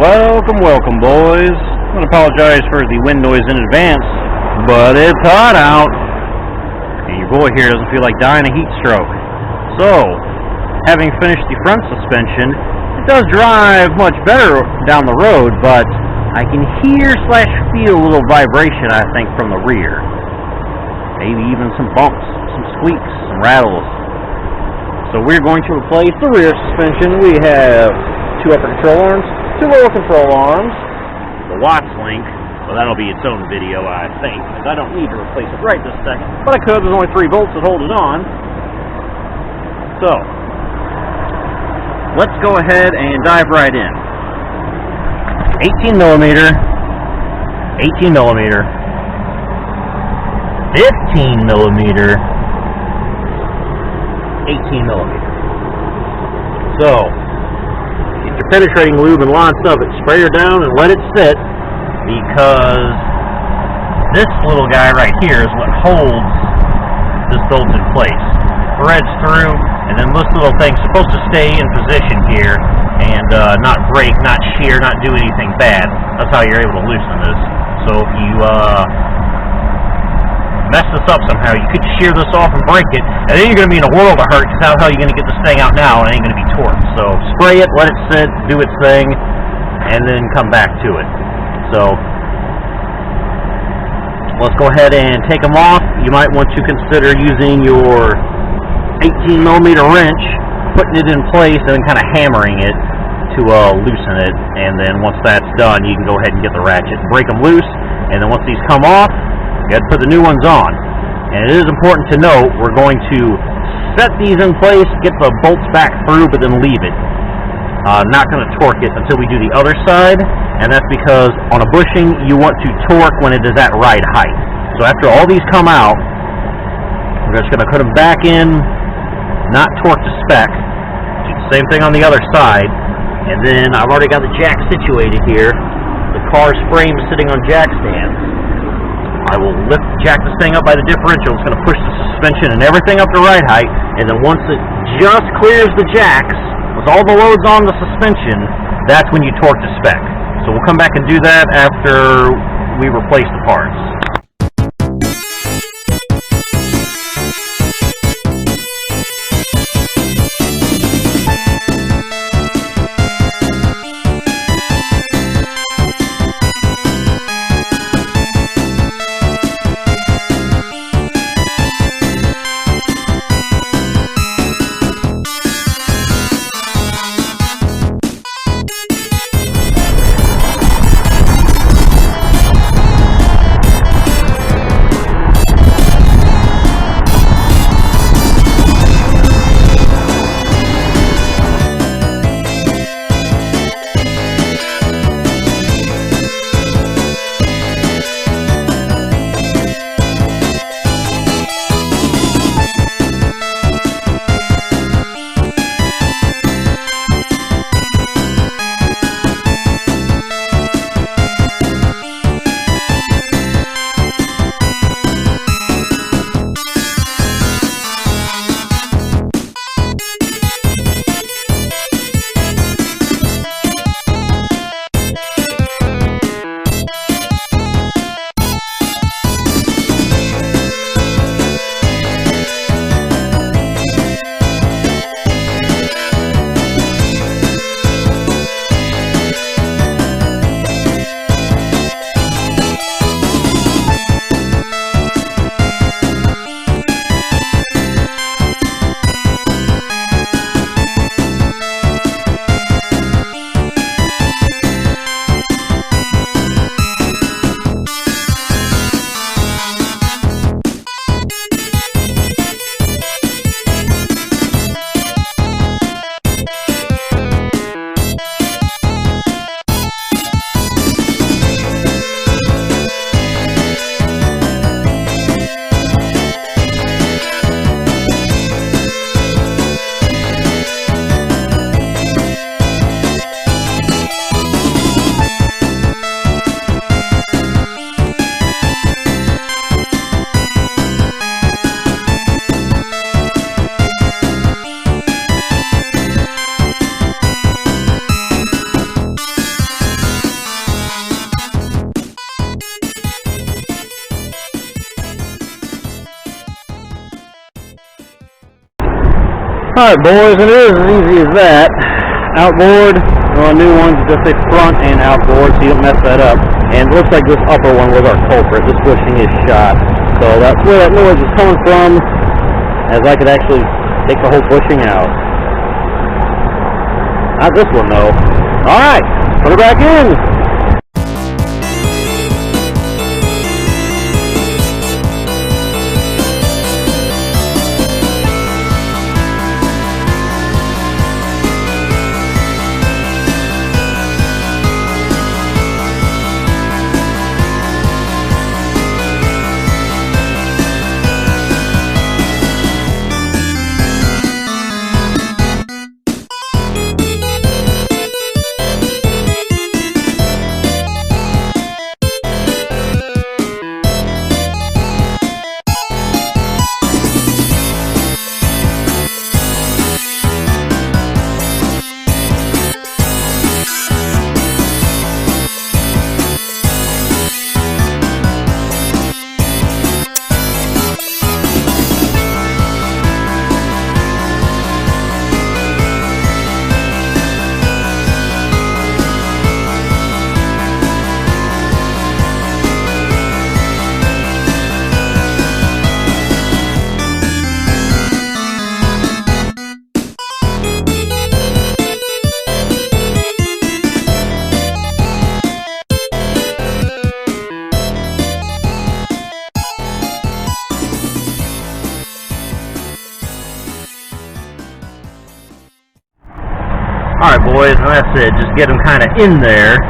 Welcome, boys. I'm going to apologize for the wind noise in advance, but it's hot out, and your boy here doesn't feel like dying a heat stroke. So, having finished the front suspension, it does drive much better down the road, but I can hear/feel a little vibration, I think, from the rear. Maybe even some bumps, some squeaks, some rattles. So we're going to replace the rear suspension. We have 2 upper control arms, 2 lower control arms, the Watts link, well, that'll be its own video, I think, because I don't need to replace it right this second, but I could. There's only 3 bolts that hold it on. So, let's go ahead and dive right in. 18 millimeter, 15 millimeter, $15 millimeter, 18 millimeter. So, get your penetrating lube and lots of it. Spray her down and let it sit, because this little guy right here is what holds this bolt in place. Threads through, and then this little thing's supposed to stay in position here and not break, not shear, not do anything bad. That's how you're able to loosen this. So if you mess this up somehow, you could shear this off and break it, and then you're going to be in a world of hurt, because how the hell are you going to get this thing out now, and it ain't going to be torqued. So spray it, let it sit, do its thing, and then come back to it. So let's go ahead and take them off. You might want to consider using your 18 millimeter wrench, putting it in place, and then kind of hammering it to loosen it. And then once that's done, you can go ahead and get the ratchet and break them loose. And then once these come off, you got to put the new ones on. And it is important to note, we're going to set these in place, get the bolts back through, but then leave it. Not going to torque it until we do the other side, and that's because on a bushing, you want to torque when it is at ride height. So after all these come out, we're just going to put them back in, not torque to spec. Do the same thing on the other side, and then I've already got the jack situated here. The car's frame is sitting on jack stands. I will jack this thing up by the differential. It's going to push the suspension and everything up to ride height, and then once it just clears the jacks, with all the loads on the suspension, that's when you torque to spec. So we'll come back and do that after we replace the parts. Alright boys, and it is as easy as that. Outboard, new ones, just a front and outboard so you don't mess that up. And it looks like this upper one was our culprit. This bushing is shot. So that's where that noise is coming from, as I could actually take the whole bushing out. Not this one though. Alright, put her back in. Alright boys, and that's it. Just get them kind of in there,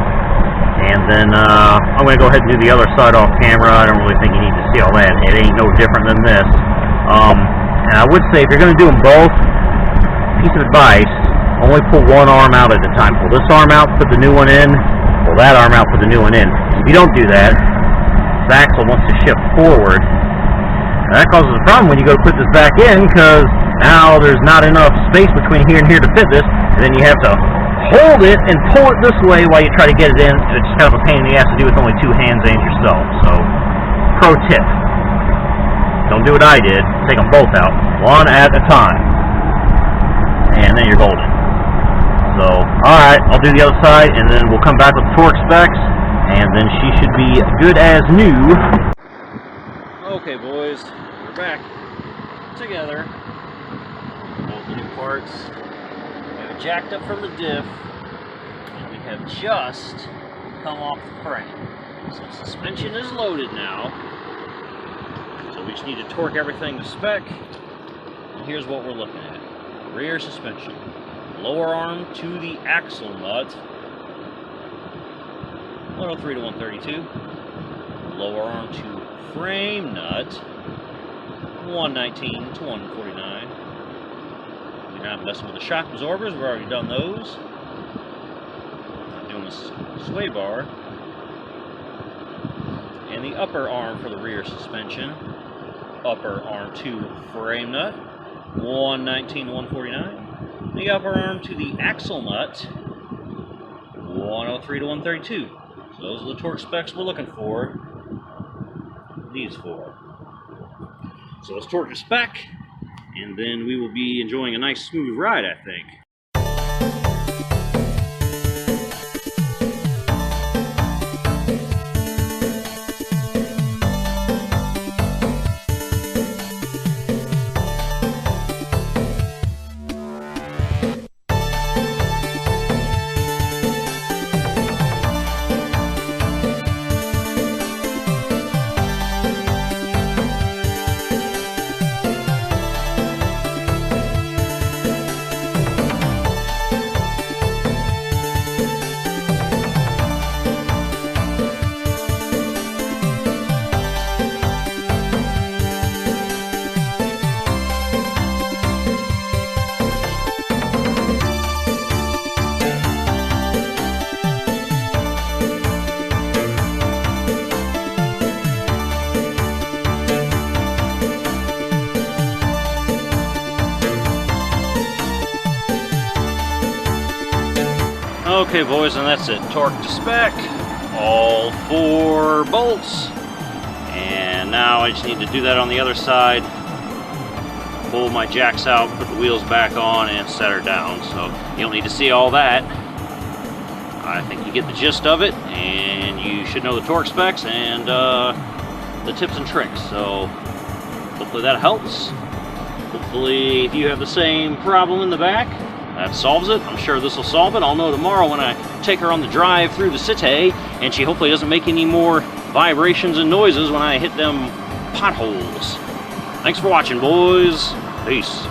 and then I'm going to go ahead and do the other side off camera. I don't really think you need to see all that. It ain't no different than this. And I would say if you're going to do them both, piece of advice, only pull one arm out at a time. Pull this arm out, put the new one in, pull that arm out, put the new one in. If you don't do that, this axle wants to shift forward. And that causes a problem when you go to put this back in, because now there's not enough space between here and here to fit this, and then you have to hold it and pull it this way while you try to get it in. It's kind of a pain in the ass to do with only two hands and yourself. So, pro tip. Don't do what I did. Take them both out, one at a time. And then you're golden. So, alright, I'll do the other side, and then we'll come back with the torque specs, and then she should be good as new. Okay boys, we're back together. Both the new parts. We have it jacked up from the diff, and we have just come off the frame. So suspension is loaded now. So we just need to torque everything to spec. And here's what we're looking at. Rear suspension. Lower arm to the axle nut. 103 to 132. Lower arm to frame nut. 119 to 149. We're not messing with the shock absorbers. We've already done those. Not doing the sway bar. And the upper arm for the rear suspension. Upper arm to frame nut. 119 to 149. The upper arm to the axle nut. 103 to 132. So those are the torque specs we're looking for. These four. So let's torque to spec, and then we will be enjoying a nice smooth ride, I think. Okay boys, and that's it. Torque to spec, all 4 bolts. And now I just need to do that on the other side. pull my jacks out, put the wheels back on, and set her down. So you don't need to see all that. I think you get the gist of it, and you should know the torque specs and the tips and tricks. So hopefully that helps. Hopefully if you have the same problem in the back, that solves it. I'm sure this will solve it. I'll know tomorrow when I take her on the drive through the city, and she hopefully doesn't make any more vibrations and noises when I hit them potholes. Thanks for watching, boys. Peace.